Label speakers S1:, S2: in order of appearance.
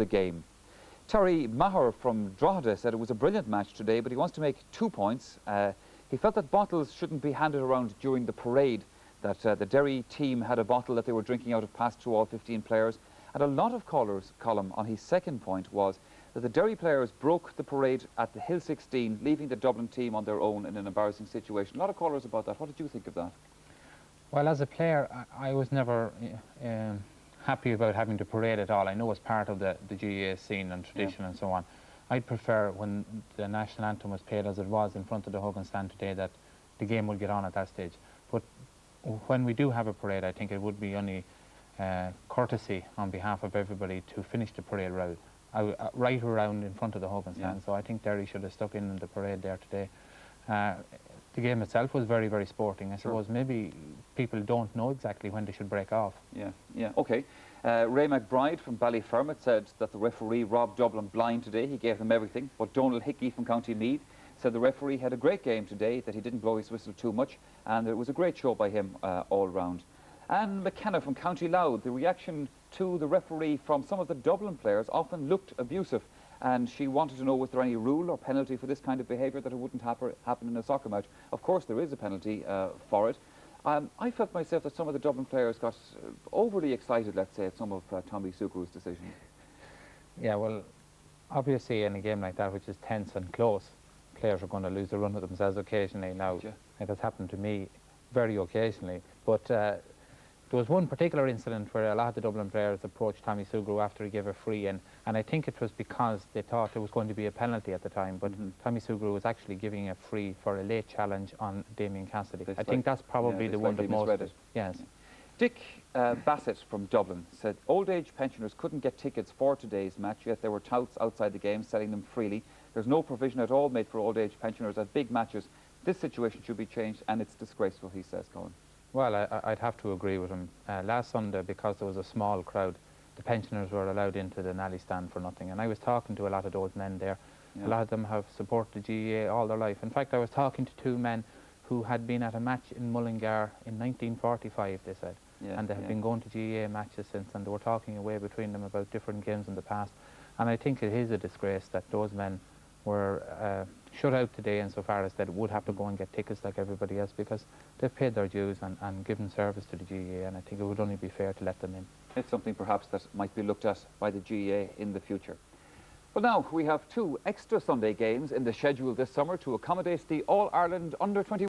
S1: the game. Terry Maher from Drogheda said it was a brilliant match today, but he wants to make 2 points. He felt that bottles shouldn't be handed around during the parade, that the Derry team had a bottle that they were drinking out of passed to all 15 players. And a lot of callers' column on his second point was that the Derry players broke the parade at the Hill 16, leaving the Dublin team on their own in an embarrassing situation. A lot of callers about that. What did you think of that?
S2: Well, as a player, I was never happy about having to parade at all. I know it's part of the GAA scene and tradition and so on. I'd prefer when the national anthem was played as it was in front of the Hogan stand today that the game would get on at that stage. But when we do have a parade, I think it would be only courtesy on behalf of everybody to finish the parade route right around in front of the Hogan stand. So I think Derry should have stuck in the parade there today. The game itself was very, very sporting. I suppose maybe people don't know exactly when they should break off.
S1: Okay. Ray McBride from Ballyfermot said that the referee robbed Dublin blind today. He gave them everything. But Donald Hickey from County Meath said the referee had a great game today, that he didn't blow his whistle too much, and it was a great show by him all round. Anne McKenna from County Louth, the reaction to the referee from some of the Dublin players often looked abusive, and she wanted to know was there any rule or penalty for this kind of behaviour, that it wouldn't happen in a soccer match. Of course there is a penalty for it. I felt myself that some of the Dublin players got overly excited, let's say, at some of Tommy Sucru's decisions.
S2: Yeah, well, obviously in a game like that, which is tense and close, players are going to lose the run of themselves occasionally. Now, it has happened to me very occasionally, but there was one particular incident where a lot of the Dublin players approached Tommy Sugru after he gave a free, and I think it was because they thought there was going to be a penalty at the time, but Tommy Sugru was actually giving a free for a late challenge on Damien Cassidy. I think that's probably the one that most... Yes.
S1: Dick Bassett from Dublin said old age pensioners couldn't get tickets for today's match, yet there were touts outside the game selling them freely. There's no provision at all made for old age pensioners at big matches. This situation should be changed, and it's disgraceful, he says, Colin.
S2: Well, I'd have to agree with him. Last Sunday, because there was a small crowd, the pensioners were allowed into the Nally stand for nothing. And I was talking to a lot of those men there. A lot of them have supported the GAA all their life. In fact, I was talking to two men who had been at a match in Mullingar in 1945, they said. And they have been going to GAA matches since, and they were talking away between them about different games in the past. And I think it is a disgrace that those men were shut out today insofar as that would have to go and get tickets like everybody else, because they've paid their dues and given service to the GAA, and I think it would only be fair to let them in.
S1: It's something perhaps that might be looked at by the GAA in the future. Well, now we have 2 extra Sunday games in the schedule this summer to accommodate the All-Ireland Under-21